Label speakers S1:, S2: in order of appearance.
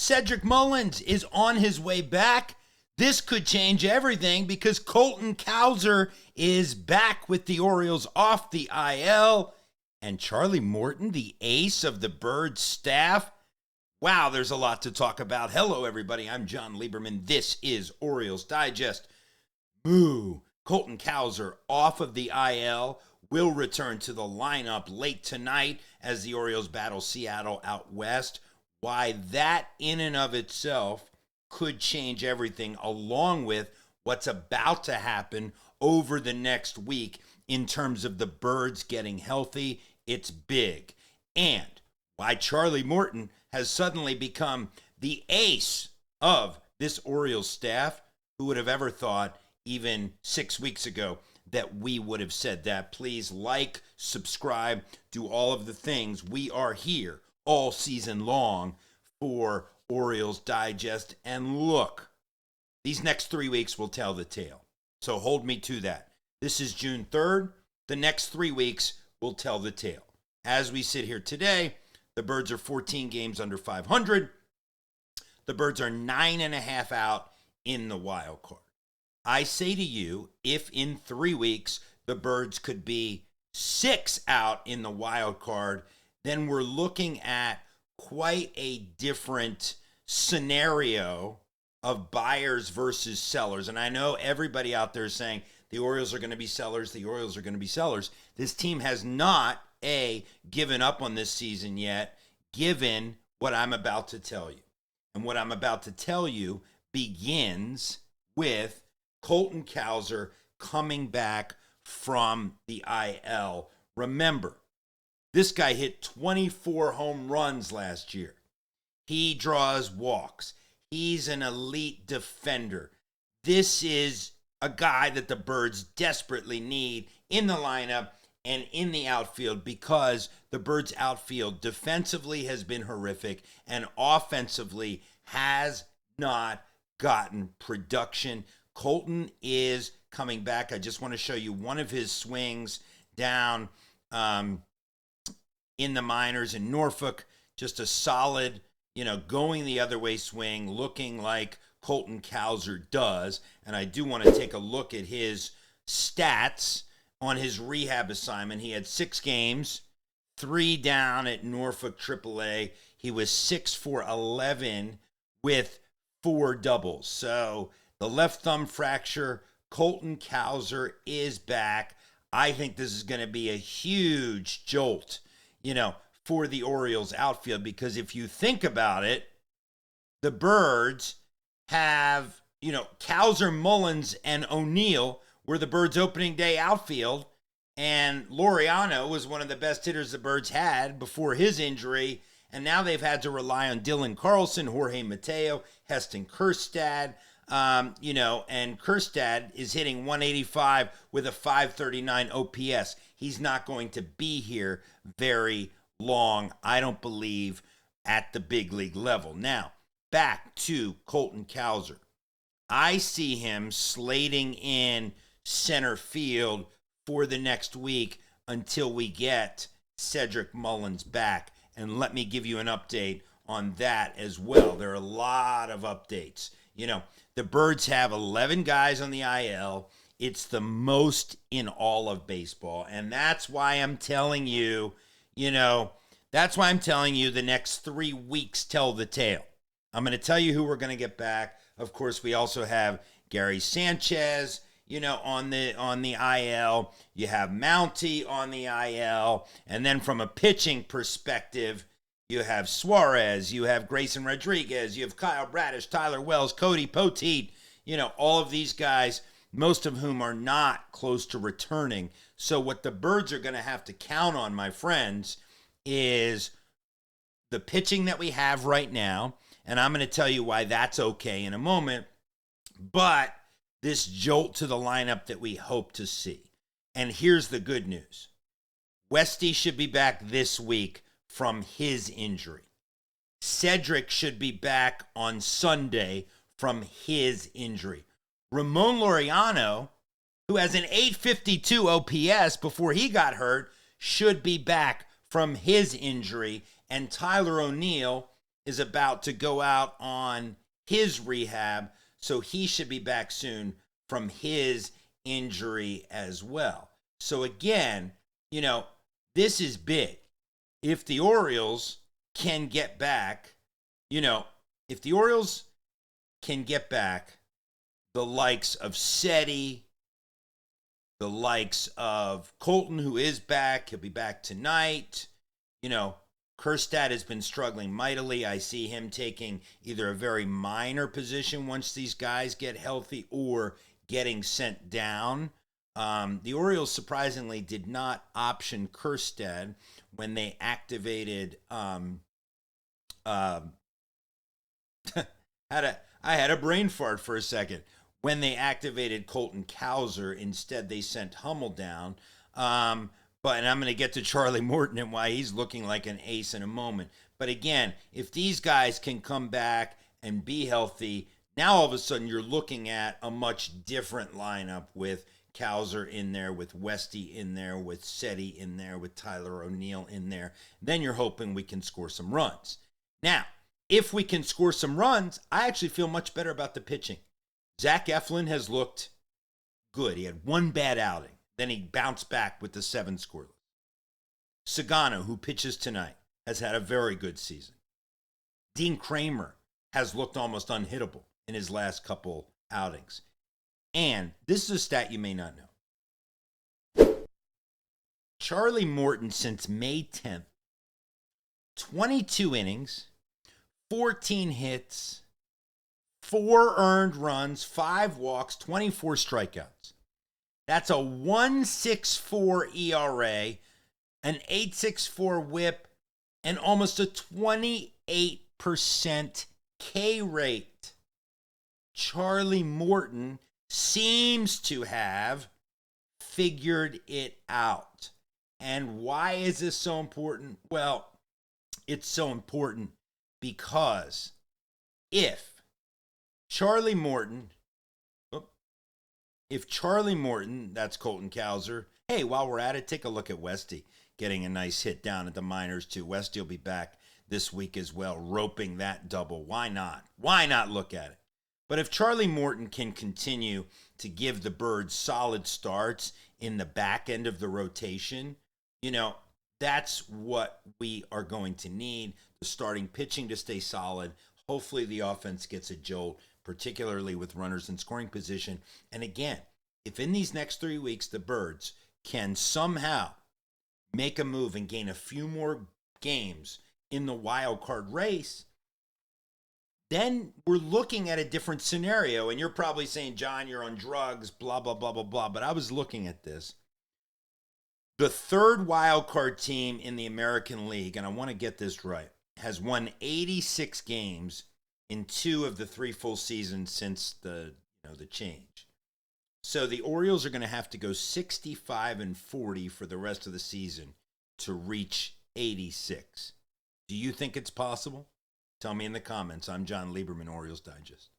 S1: Cedric Mullins is on his way back. This could change everything because Colton Cowser is back with the Orioles off the IL. And Charlie Morton, the ace of the Birds staff. Wow, there's a lot to talk about. Hello, everybody. I'm Jon Leiberman. This is Orioles Digest. Moo. Colton Cowser off of the IL will return to the lineup late tonight as the Orioles battle Seattle out west. Why that in and of itself could change everything, along with what's about to happen over the next week in terms of the Birds getting healthy. It's big. And why Charlie Morton has suddenly become the ace of this Orioles staff. Who would have ever thought even 6 weeks ago that we would have said that? Please like, subscribe, do all of the things. We are here all season long for Orioles Digest. And look, these next 3 weeks will tell the tale. So hold me to that. This is June 3rd. The next 3 weeks will tell the tale. As we sit here today, the Birds are 14 games under 500. The Birds are 9.5 out in the wild card. I say to you, if in 3 weeks the Birds could be 6 out in the wild card, then we're looking at quite a different scenario of buyers versus sellers. And I know everybody out there is saying the Orioles are going to be sellers. The Orioles are going to be sellers. This team has not, given up on this season yet, given what I'm about to tell you. And what I'm about to tell you begins with Colton Cowser coming back from the IL. Remember, this guy hit 24 home runs last year. He draws walks. He's an elite defender. This is a guy that the Birds desperately need in the lineup and in the outfield, because the Birds outfield defensively has been horrific and offensively has not gotten production. Colton is coming back. I just want to show you one of his swings down in the minors in Norfolk. Just a solid, going the other way swing, looking like Colton Cowser does. And I do want to take a look at his stats on his rehab assignment. He had 6 games, 3 down at Norfolk AAA. He was 6 for 11 with 4 doubles. So the left thumb fracture, Colton Cowser is back. I think this is going to be a huge jolt, for the Orioles outfield, because if you think about it, the Birds have, Cowser, Mullins, and O'Neill were the Birds opening day outfield, and Laureano was one of the best hitters the Birds had before his injury, and now they've had to rely on Dylan Carlson, Jorge Mateo, Heston Kjerstad, and Kjerstad is hitting 185 with a 539 OPS. He's not going to be here very long, I don't believe, at the big league level. Now, back to Colton Cowser. I see him slating in center field for the next week until we get Cedric Mullins back. And let me give you an update on that as well. There are a lot of updates. The Birds have 11 guys on the IL. It's the most in all of baseball. And that's why I'm telling you, the next 3 weeks tell the tale. I'm going to tell you who we're going to get back. Of course, we also have Gary Sanchez, on the IL. You have Mountie on the IL. And then from a pitching perspective, you have Suarez, you have Grayson Rodriguez, you have Kyle Bradish, Tyler Wells, Cody Poteet, all of these guys, most of whom are not close to returning. So what the Birds are going to have to count on, my friends, is the pitching that we have right now. And I'm going to tell you why that's okay in a moment. But this jolt to the lineup that we hope to see. And here's the good news. Westy should be back this week from his injury. Cedric should be back on Sunday from his injury. Ramon Laureano, who has an 852 OPS before he got hurt, should be back from his injury. And Tyler O'Neill is about to go out on his rehab, so he should be back soon from his injury as well. So again, this is big. If the Orioles can get back, if the Orioles can get back the likes of Cedi, the likes of Colton, who is back, he'll be back tonight. Kjerstad has been struggling mightily. I see him taking either a very minor position once these guys get healthy or getting sent down. The Orioles surprisingly did not option Kjerstad when they activated. I had a brain fart for a second. When they activated Colton Cowser, instead they sent Hummel down. And I'm going to get to Charlie Morton and why he's looking like an ace in a moment. But again, if these guys can come back and be healthy, now all of a sudden you're looking at a much different lineup with Cowser in there, with Westy in there, with Cedi in there, with Tyler O'Neill in there. Then you're hoping we can score some runs. Now, if we can score some runs, I actually feel much better about the pitching. Zach Eflin has looked good. He had one bad outing. Then he bounced back with the 7 scoreless. Sagano, who pitches tonight, has had a very good season. Dean Kramer has looked almost unhittable in his last couple outings. And this is a stat you may not know. Charlie Morton, since May 10th, 22 innings, 14 hits, 4 earned runs, 5 walks, 24 strikeouts. That's a 1.64 ERA, an 8.64 whip, and almost a 28% K rate. Charlie Morton seems to have figured it out. And why is this so important? Well, it's so important because if Charlie Morton, that's Colton Cowser. Hey, while we're at it, take a look at Westy getting a nice hit down at the minors too. Westy will be back this week as well, roping that double. Why not? Why not look at it? But if Charlie Morton can continue to give the Birds solid starts in the back end of the rotation, that's what we are going to need. The starting pitching to stay solid. Hopefully the offense gets a jolt, particularly with runners in scoring position. And again, if in these next 3 weeks the Birds can somehow make a move and gain a few more games in the wild card race, then we're looking at a different scenario. And you're probably saying, John, you're on drugs, blah, blah, blah, blah, blah. But I was looking at this. The third wild card team in the American League, and I want to get this right, has won 86 games in 2 of the 3 full seasons since the change. So the Orioles are going to have to go 65-40 for the rest of the season to reach 86. Do you think it's possible? Tell me in the comments. I'm Jon Leiberman, Orioles Digest.